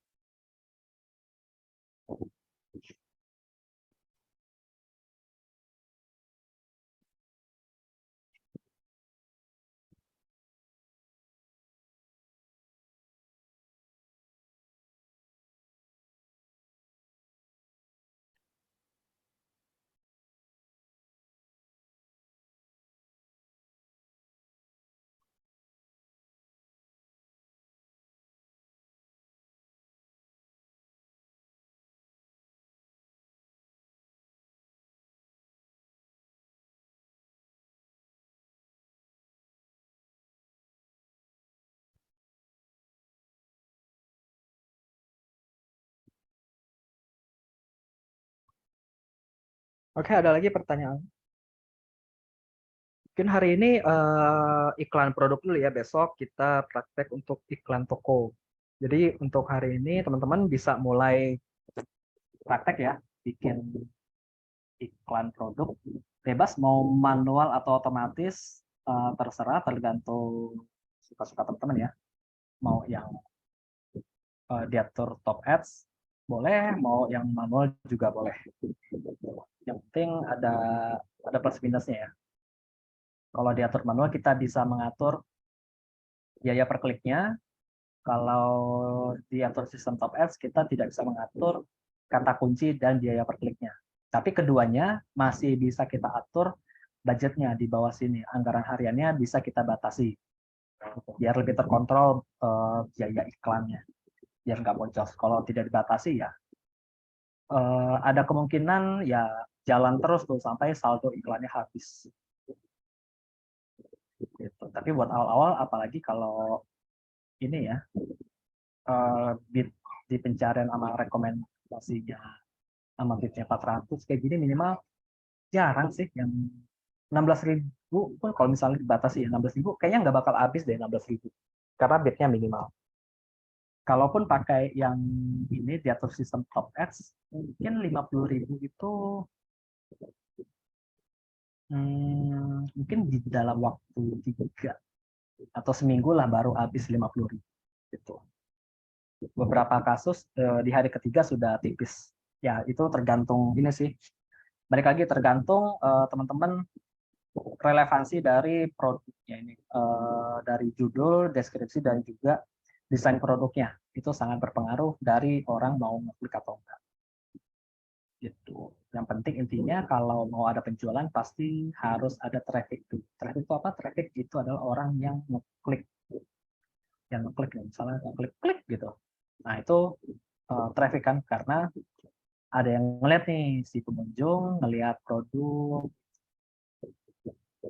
Oke, ada lagi pertanyaan. Mungkin hari ini iklan produk dulu ya, besok kita praktek untuk iklan toko. Jadi untuk hari ini teman-teman bisa mulai praktek ya, bikin iklan produk. Bebas mau manual atau otomatis, terserah, tergantung suka-suka teman-teman ya. Mau yang diatur top ads boleh, mau yang manual juga boleh. Yang penting ada plus minusnya ya. Kalau diatur manual kita bisa mengatur biaya per kliknya. Kalau diatur sistem top ads kita tidak bisa mengatur kata kunci dan biaya per kliknya. Tapi keduanya masih bisa kita atur budgetnya di bawah sini. Anggaran hariannya bisa kita batasi biar lebih terkontrol biaya iklannya, biar nggak boncos. Kalau tidak dibatasi ya ada kemungkinan ya jalan terus tuh sampai saldo iklannya habis. Gitu. Tapi buat awal-awal, apalagi kalau ini ya, bid di pencarian sama rekomendasinya sama bidnya 400 kayak gini, minimal jarang sih yang 16.000 pun. Kalau misalnya dibatasi ya 16.000 kayaknya nggak bakal habis deh 16.000 karena bidnya minimal. Kalaupun pakai yang ini diatur sistem top ads, mungkin 50.000 itu mungkin di dalam waktu 3 atau seminggu lah baru habis 50.000 gitu. Beberapa kasus di hari ketiga sudah tipis. Ya itu tergantung ini sih. Balik lagi tergantung teman-teman relevansi dari produknya ini, dari judul, deskripsi, dan juga desain produknya. Itu sangat berpengaruh dari orang mau ngeklik atau enggak. Gitu. Yang penting intinya kalau mau ada penjualan pasti harus ada traffic tuh. Traffic itu apa? Traffic itu adalah orang yang ngeklik, misalnya ngeklik-klik gitu. Nah itu traffic kan, karena ada yang ngeliat nih, si pengunjung ngelihat produk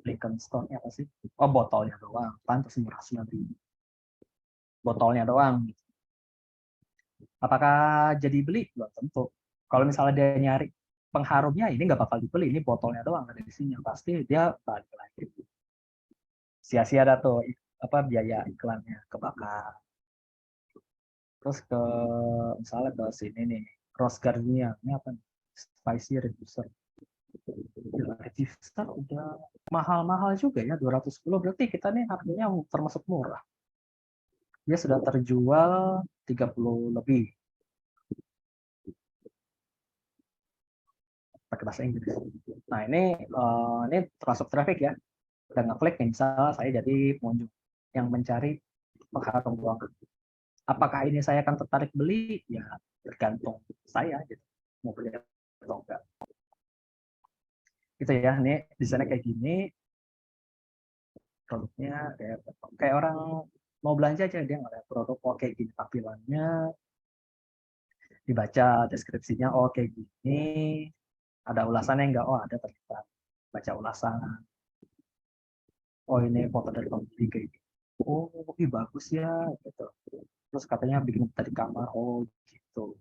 Lincoln Stone apa sih? Oh botolnya doang, pantas murah 9.000. Botolnya doang. Apakah jadi beli? Belum tentu. Kalau misalnya dia nyari pengharumnya, ini nggak bakal dibeli. Ini botolnya doang ada di sini. Pasti dia balik lagi. Sia-sia ada tuh biaya iklannya kebakar. Terus ke misalnya ke sini nih, Rose Gardenia, ini apa nih? Spicy Reducer. Reducer udah mahal-mahal juga ya, 210. Berarti kita nih harganya termasuk murah. Dia sudah terjual 30 lebih pakai bahasa Inggris. Nah ini termasuk traffic ya. Dan ngeklik nih, misalnya saya jadi pengunjung yang mencari pengharum ruangan. Apakah ini saya akan tertarik beli? Ya tergantung saya gitu. Mau beli atau enggak. Gitu ya. Ini desainnya kayak gini, produknya kayak orang mau belanja aja dia ngeliat produk kayak gini tampilannya, dibaca deskripsinya, oh kayak gini, ada ulasannya enggak? Oh ada, ternyata baca ulasan. Oh ini foto dari pembeli kayak gitu. Oh ini bagus ya gitu. Terus katanya bikin tadi kamar, oh gitu.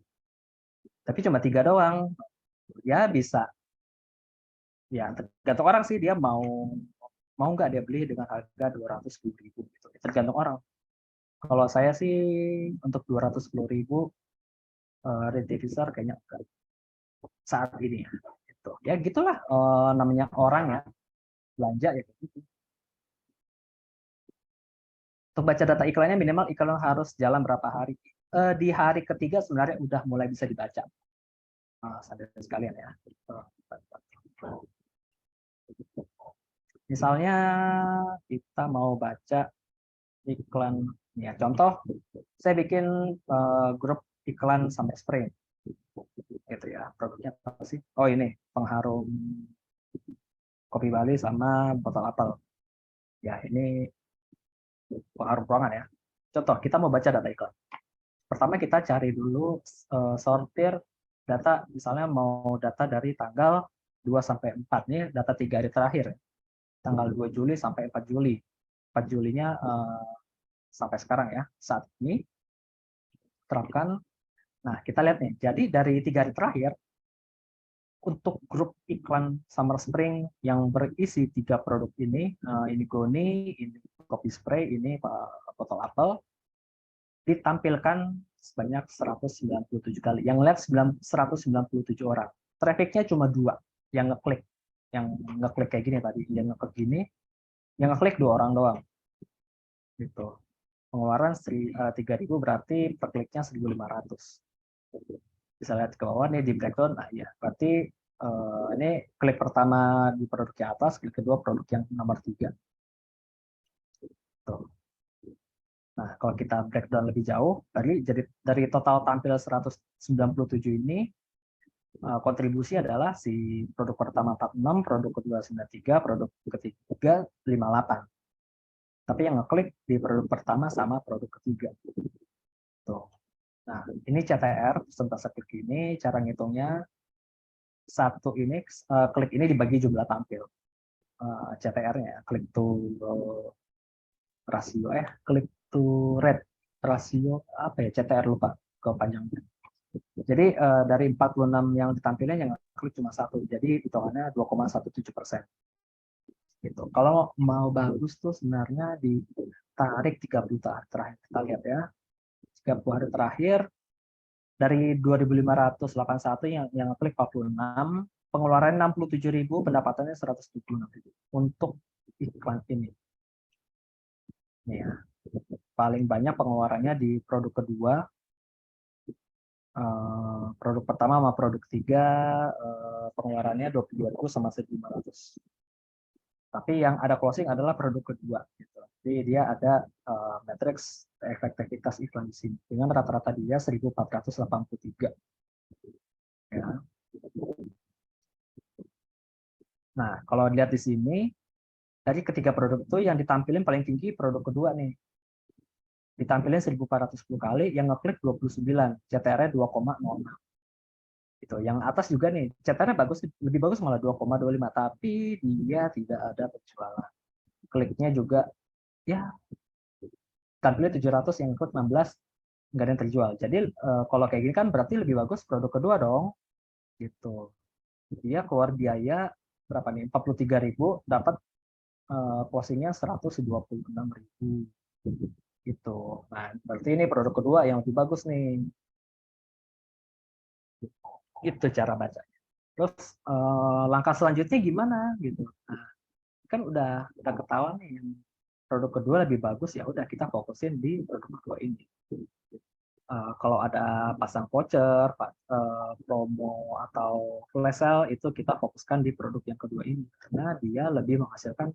Tapi cuma 3 doang, ya bisa. Ya tergantung orang sih, dia mau nggak dia beli dengan harga 210.000 gitu. Tergantung orang. Kalau saya sih untuk 210.000 Red Divisor kayaknya enggak saat ini ya. Gitu. Ya gitulah namanya orang ya, belanja ya kayak gitu. Untuk baca data iklannya minimal iklan harus jalan berapa hari. Di hari ketiga sebenarnya udah mulai bisa dibaca. Sadar sekalian ya. Misalnya kita mau baca iklan, ya contoh saya bikin grup iklan Summer Spring, gitu ya. Produknya apa sih? Oh ini pengharum kopi Bali sama botol apel. Ya ini pengharum ruangan ya. Contoh kita mau baca data iklan. Pertama kita cari dulu sortir data, misalnya mau data dari tanggal 2 sampai 4 nih, data 3 hari terakhir. Tanggal 2 Juli sampai 4 Juli. 4 Julinya sampai sekarang ya. Saat ini terapkan. Nah, kita lihat nih. Jadi dari 3 hari terakhir untuk grup iklan Summer Spring yang berisi 3 produk ini Goni, ini kopi spray, ini botol apel, ditampilkan sebanyak 197 kali. Yang lihat 197 orang. Trafficnya cuma 2 yang ngeklik. Yang ngeklik kayak gini tadi, yang ngeklik gini, yang ngeklik 2 orang doang. Gitu. Pengeluaran 3.000 berarti per kliknya 1.500. Bisa lihat ke bawah nih di breakdown. Nah, ya, berarti ini klik pertama di produk yang atas, klik kedua produk yang nomor 3. Tuh. Nah, kalau kita breakdown lebih jauh, dari total tampil 197 ini, kontribusi adalah si produk pertama 46, produk kedua 93, produk ketiga 58. Tapi yang ngeklik di produk pertama sama produk ketiga. Tuh. Nah, ini CTR, persentase klik ini, cara ngitungnya, satu ini, klik ini dibagi jumlah tampil. CTR-nya, click to rasio, click to rate rasio, apa ya, CTR lupa kepanjangnya. Jadi dari 46 yang ditampilkan yang klik cuma 1, jadi hitungannya 2,17%. Gitu. Kalau mau bagus tuh sebenarnya ditarik 30 hari terakhir. Kita lihat ya, 30 hari terakhir dari 2.581 yang klik 46, pengeluaran 67.000, pendapatannya 176.000 untuk iklan ini. Nih ya, paling banyak pengeluarannya di produk kedua, produk pertama sama produk ketiga pengeluarannya 22.000 sama 1.500. Tapi yang ada closing adalah produk kedua. Gitu. Jadi dia ada matriks efektivitas iklan di sini dengan rata-rata dia 1.483. Ya. Nah, kalau lihat di sini, dari ketiga produk itu yang ditampilin paling tinggi produk kedua nih. Ditampilin 1.410 kali, yang ngeklik 29, CTR-nya 2,06. Gitu. Yang atas juga nih, CTR-nya bagus, lebih bagus malah 2,25, tapi dia tidak ada penjualan. Kliknya juga, ya, tampilnya 700, yang ikut 16, nggak ada yang terjual. Jadi kalau kayak gini kan berarti lebih bagus produk kedua dong. Gitu. Dia keluar biaya berapa nih? 43.000, dapat closingnya 126.000. Gitu. Nah, berarti ini produk kedua yang lebih bagus nih. Itu cara bacanya. Terus langkah selanjutnya gimana gitu. Nah, kan udah ketahuan nih yang produk kedua lebih bagus, ya udah kita fokusin di produk kedua ini. Kalau ada pasang voucher, promo atau flash sale, itu kita fokuskan di produk yang kedua ini karena dia lebih menghasilkan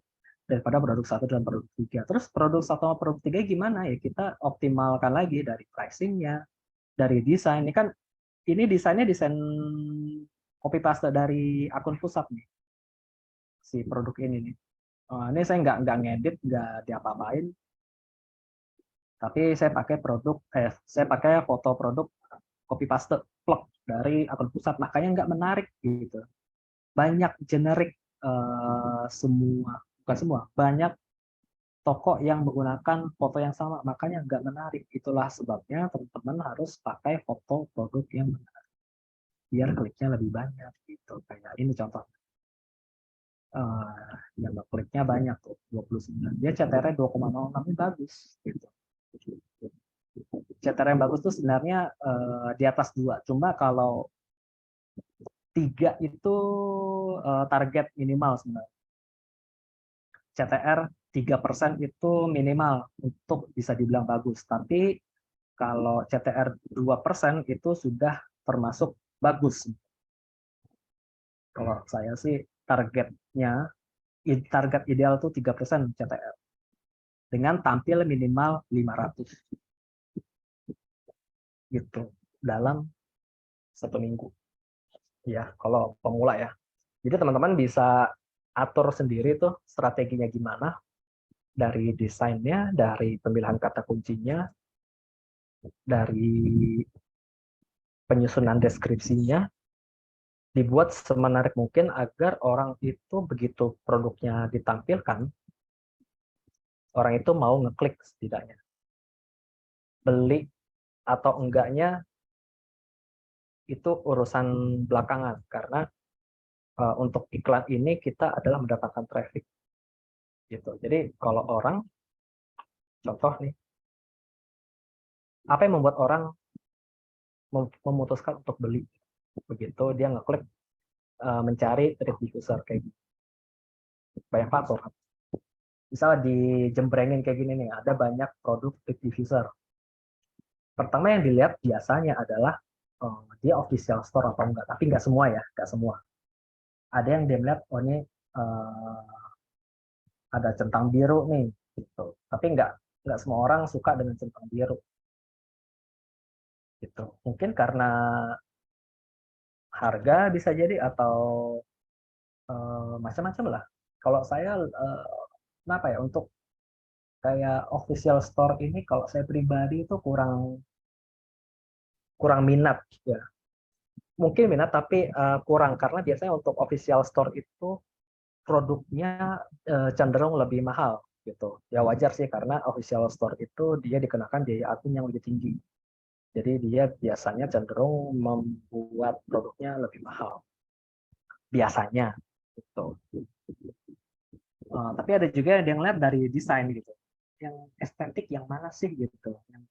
daripada produk satu dan produk tiga. Terus produk satu sama produk tiga gimana ya, kita optimalkan lagi dari pricingnya, dari desain. Ini desainnya desain copy paste dari akun pusat nih, si produk ini nih. Ini saya nggak ngedit, nggak diapa-apain, tapi saya pakai foto produk copy paste dari akun pusat, makanya nggak menarik gitu. Banyak generik semua, bukan semua, banyak toko yang menggunakan foto yang sama, makanya nggak menarik. Itulah sebabnya teman-teman harus pakai foto produk yang menarik, biar kliknya lebih banyak gitu. Kayak ini contoh, yang kliknya banyak tuh 29. Dia CTR 2,06 ini bagus gitu. CTR yang bagus tuh sebenarnya di atas 2. Cuma kalau 3 itu target minimal sebenarnya. CTR 3% itu minimal untuk bisa dibilang bagus. Tapi kalau CTR 2% itu sudah termasuk bagus. Kalau saya sih targetnya, target ideal tuh 3% CTR. Dengan tampil minimal 500 gitu dalam 1 minggu. Ya, kalau pemula ya. Jadi teman-teman bisa atur sendiri tuh strateginya gimana, dari desainnya, dari pemilihan kata kuncinya, dari penyusunan deskripsinya, dibuat semenarik mungkin agar orang itu begitu produknya ditampilkan, orang itu mau ngeklik setidaknya. Beli atau enggaknya itu urusan belakangan, karena untuk iklan ini kita adalah mendapatkan traffic. Gitu. Jadi kalau orang, contoh nih, apa yang membuat orang memutuskan untuk beli? Begitu dia ngeklik mencari trade diffuser kayak gitu. Banyak faktor. Misalnya di jembrengin kayak gini nih, ada banyak produk trade diffuser. Pertama yang dilihat biasanya adalah dia official store atau enggak, tapi nggak semua ya, nggak semua. Ada yang dia melihat, oh ini ada centang biru nih, gitu. Tapi nggak semua orang suka dengan centang biru, gitu. Mungkin karena harga bisa jadi, atau macam-macam lah. Kalau saya kenapa ya, untuk kayak official store ini, kalau saya pribadi itu kurang minat ya. Mungkin minat tapi kurang, karena biasanya untuk official store itu produknya cenderung lebih mahal gitu. Ya wajar sih, karena official store itu dia dikenakan biaya admin yang lebih tinggi. Jadi dia biasanya cenderung membuat produknya lebih mahal biasanya gitu. Tapi ada juga yang lihat dari desain gitu. Yang estetik yang mana sih gitu. Yang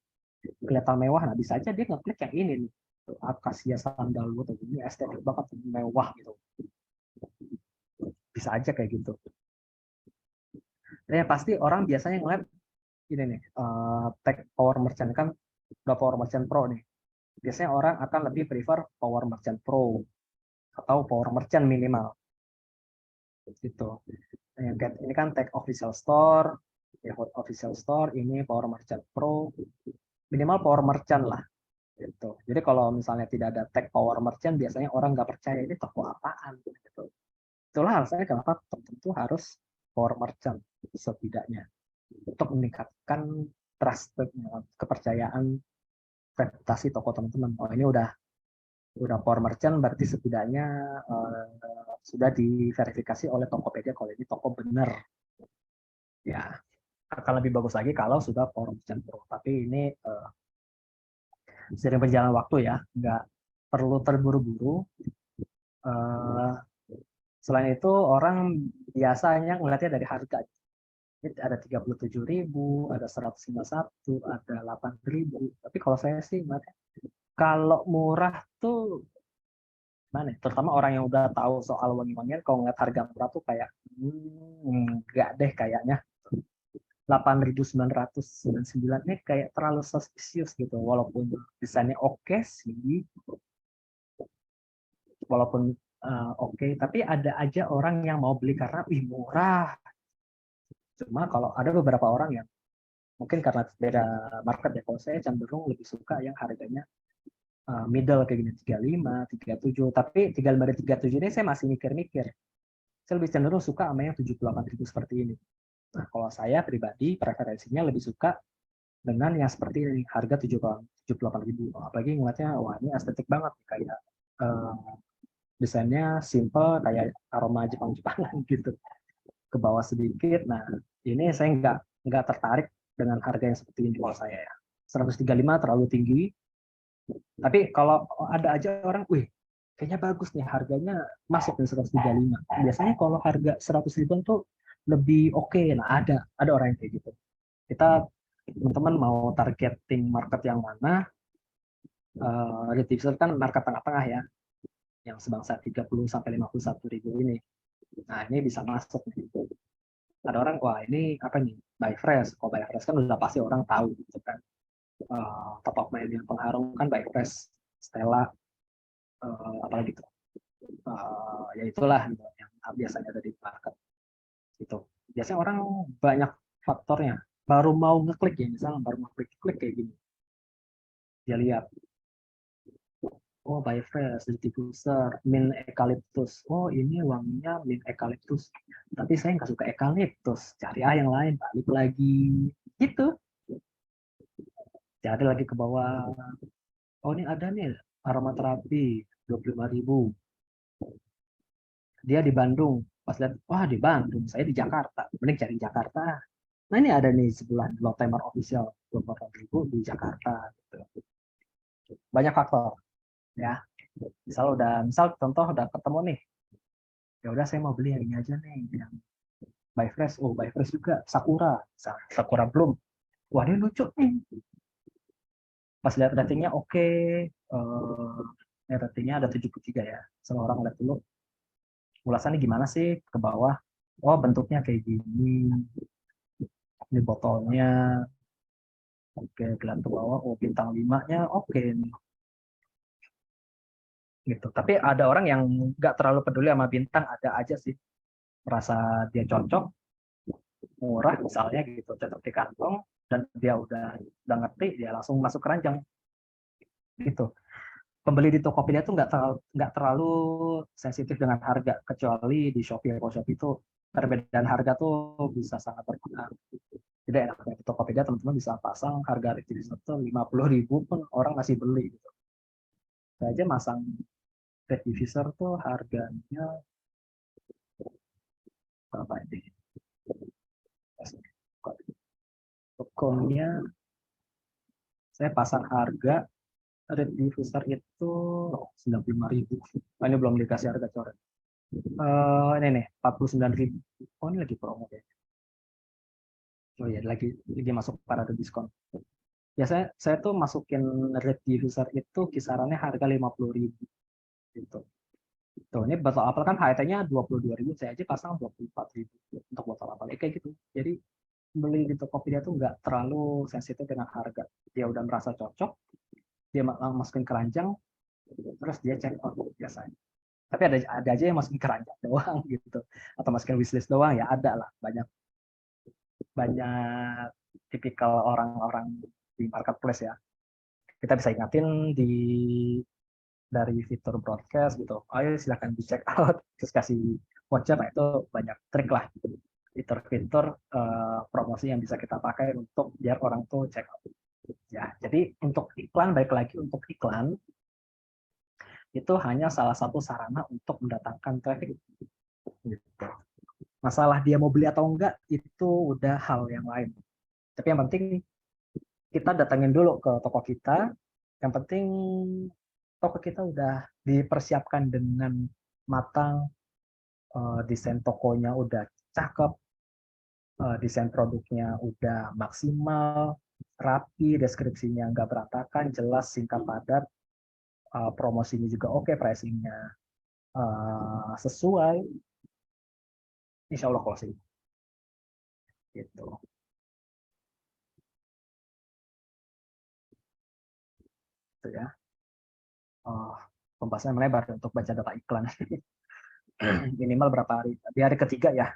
kelihatan mewah, nah bisa aja dia ngeklik yang ini nih. Akasia sandal gitu. Ini estetik banget, mewah gitu. Bisa aja kayak gitu. Dan yang pasti orang biasanya ngeliat ini nih, tag Power Merchant kan udah Power Merchant Pro nih. Biasanya orang akan lebih prefer Power Merchant Pro atau Power Merchant minimal. Gitu. Ini kan tag Official Store, ya Official Store, ini Power Merchant Pro, minimal Power Merchant lah. Gitu. Jadi kalau misalnya tidak ada tag Power Merchant, biasanya orang nggak percaya ini toko apaan. Gitu. Itulah alasannya kenapa tentu harus Power Merchant setidaknya, untuk meningkatkan trust, kepercayaan, reputasi toko teman-teman. Oh ini udah Power Merchant, berarti setidaknya sudah diverifikasi oleh Tokopedia kalau ini toko benar. Ya, akan lebih bagus lagi kalau sudah Power Merchant Pro. Tapi ini sering berjalan waktu ya, nggak perlu terburu-buru. Selain itu orang biasanya ngelihatnya dari harga. Ada 37.000, ada 151, ada 8.000. Tapi kalau saya sih kalau murah tuh mana? Terutama orang yang udah tahu soal wangi-wangian, kalau ngeliat harga murah tuh kayak enggak deh kayaknya. 8.999 ini kayak terlalu suspicious gitu. Walaupun desainnya oke sih, walaupun oke, tapi ada aja orang yang mau beli karena murah. Cuma kalau ada beberapa orang yang mungkin karena beda market ya, kalau saya cenderung lebih suka yang harganya middle kayak gini, 35, 37. Tapi 35 dan 37 ini saya masih mikir-mikir. Saya lebih cenderung suka sama yang 78.000 seperti ini. Nah, kalau saya pribadi preferensinya lebih suka dengan yang seperti ini, harga 78.000. Apalagi ngeliatnya, wah ini estetik banget, kayak desainnya simple, kayak aroma Jepang-Jepangan gitu. Ke bawah sedikit. Nah, ini saya nggak tertarik dengan harga yang seperti ini kalau saya ya. 135 terlalu tinggi. Tapi kalau ada aja orang, wih, kayaknya bagus nih harganya masuk di 135. Biasanya kalau harga 100 ribuan tuh lebih oke. Nah, ada orang yang kayak gitu. Kita teman-teman mau targeting market yang mana? Retriever kan market tengah-tengah ya, yang sebangsa 30 sampai 51 ribu ini. Nah, ini bisa masuk nih. Ada orang, wah ini apa nih, buy fresh. Kalau buy fresh kan udah pasti orang tahu gitu kan. Top of mind yang pengharum kan buy fresh, Stella, apalagi gitu. Ya itulah gitu, yang biasanya ada di market itu. Biasanya orang banyak faktornya. Baru mau ngeklik ya, misalnya baru mau klik kayak gini. Dia lihat, oh buy fresh, diffuser, mint eucalyptus. Oh ini wanginya mint eucalyptus. Tapi saya nggak suka eucalyptus. Cari yang lain, balik lagi. Gitu. Cari lagi ke bawah. Oh ini ada nih aromaterapi 25.000. Dia di Bandung. Pas lihat, wah di Bandung, saya di Jakarta. Mending cari Jakarta. Nah ini ada nih sebelah Lotemer Official 24.000 di Jakarta. Gitu. Banyak faktor ya. Misal contoh udah ketemu nih. Ya udah saya mau beli yang ini aja nih, yang Buy Fresh. Oh Buy Fresh juga Sakura. Sakura Bloom. Wah ini lucu nih. Pas lihat ratingnya oke. Ratingnya ada 73 ya. Semua orang lihat dulu ulasannya gimana sih ke bawah. Oh bentuknya kayak gini, ini botolnya oke, gelang ke bawah, oh bintang 5-nya oke nih gitu. Tapi ada orang yang nggak terlalu peduli sama bintang, ada aja sih merasa dia cocok, murah misalnya gitu, cocok di kantong, dan dia udah ngerti, dia langsung masuk keranjang gitu. Pembeli di Tokopedia tuh nggak terlalu sensitif dengan harga, kecuali di Shopee atau Shopee itu perbedaan harga tuh bisa sangat berpengaruh. Jadi enaknya di Tokopedia teman-teman bisa pasang harga retribution itu 50.000 pun orang masih beli gitu. Saya aja masang red diffuser tuh harganya berapa ini? Tokonya saya pasang harga red diffuser itu 95.000. Ini belum dikasih harga coret. Ini nih 49.000. Oh ini lagi promo ya. Oh iya lagi masuk parade diskon. Biasanya saya tuh masukin red diffuser itu kisarannya harga 50.000 gitu. Tuh, ini botol apel kan HT-nya 22.000, saya aja pasang 24.000 untuk botol apel. Kayak gitu. Jadi beli di Tokopedia tuh nggak terlalu sensitif dengan harga. Dia udah merasa cocok, dia masukin keranjang, terus dia check out biasanya. Tapi ada aja yang masukin keranjang doang gitu, atau masukin wishlist doang ya ada lah, banyak banyak tipikal orang-orang di marketplace ya. Kita bisa ingatin dari fitur broadcast gitu, ayo silakan di check out, terus kasih voucher. Nah itu banyak trik lah, fitur-fitur promosi yang bisa kita pakai untuk biar orang tuh check out ya. Jadi untuk iklan, baik lagi untuk iklan itu hanya salah satu sarana untuk mendatangkan traffic gitu. Masalah dia mau beli atau enggak itu udah hal yang lain, tapi yang penting kita datangin dulu ke toko kita. Yang penting toko kita udah dipersiapkan dengan matang, desain tokonya udah cakep, desain produknya udah maksimal, rapi, deskripsinya nggak berantakan, jelas, singkat, padat, promosinya juga oke, pricingnya sesuai, insya Allah closing gitu. Itu ya. Pembahasan melebar untuk baca data iklan. Minimal berapa hari? Di hari ketiga ya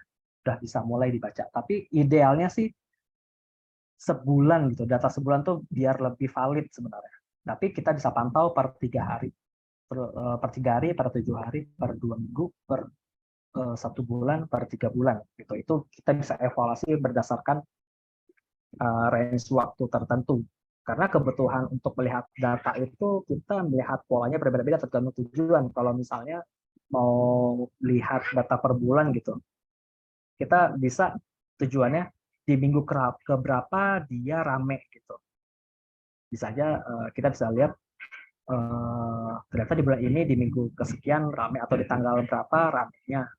udah bisa mulai dibaca. Tapi idealnya sih sebulan gitu. Data sebulan tuh biar lebih valid sebenarnya. Tapi kita bisa pantau per 3 hari, per 3 hari, per 7 hari, per 2 minggu, per 1 bulan, per 3 bulan. Gitu. Itu kita bisa evaluasi berdasarkan range waktu tertentu. Karena kebutuhan untuk melihat data itu kita melihat polanya berbeda-beda tergantung tujuan. Kalau misalnya mau lihat data per bulan gitu, kita bisa tujuannya di minggu keberapa dia rame gitu. Bisa aja kita bisa lihat ternyata di bulan ini di minggu kesekian rame atau di tanggal berapa ramenya.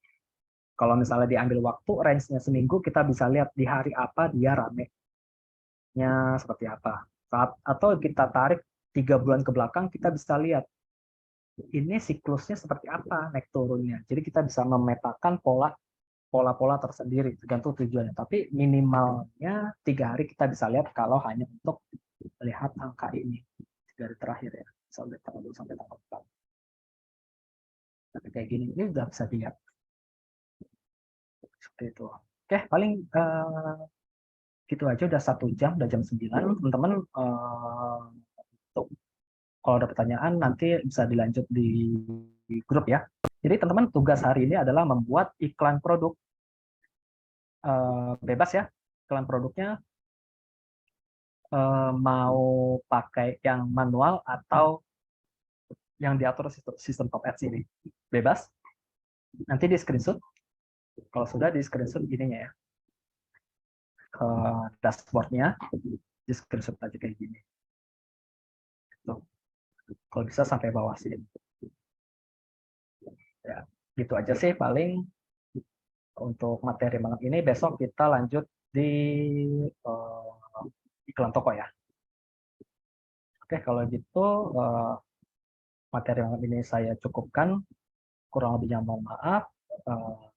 Kalau misalnya diambil waktu range-nya seminggu, kita bisa lihat di hari apa dia rame-nya seperti apa. Atau kita tarik 3 bulan ke belakang, kita bisa lihat ini siklusnya seperti apa naik turunnya. Jadi kita bisa memetakan pola-pola tersendiri tergantung tujuannya. Tapi minimalnya 3 hari kita bisa lihat kalau hanya untuk melihat angka ini 3 hari terakhir ya, sampai tanggal 2 sampai tanggal 4. Tapi kayak gini ini udah bisa dilihat seperti itu. Oke, paling gitu aja, udah 1 jam, udah jam 9. Teman-teman kalau ada pertanyaan nanti bisa dilanjut di grup ya. Jadi teman-teman tugas hari ini adalah membuat iklan produk, bebas ya. Iklan produknya mau pakai yang manual atau yang diatur sistem Top Ads ini. Bebas. Nanti di screenshot. Kalau sudah di screenshot ininya ya. Ke dashboardnya, di screenshot aja kayak gini. Tuh. Kalau bisa sampai bawah sini. Ya, gitu aja sih paling untuk materi malam ini. Besok kita lanjut di iklan toko ya. Oke, kalau gitu materi malam ini saya cukupkan. Kurang lebihnya mohon maaf.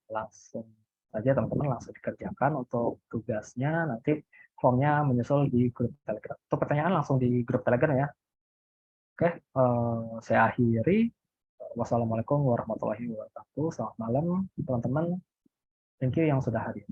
Langsung saja teman-teman langsung dikerjakan untuk tugasnya. Nanti formnya menyusul di grup Telegram. Untuk pertanyaan langsung di grup Telegram ya. Oke, saya akhiri. Wassalamualaikum warahmatullahi wabarakatuh. Selamat malam teman-teman. Thank you yang sudah hadir.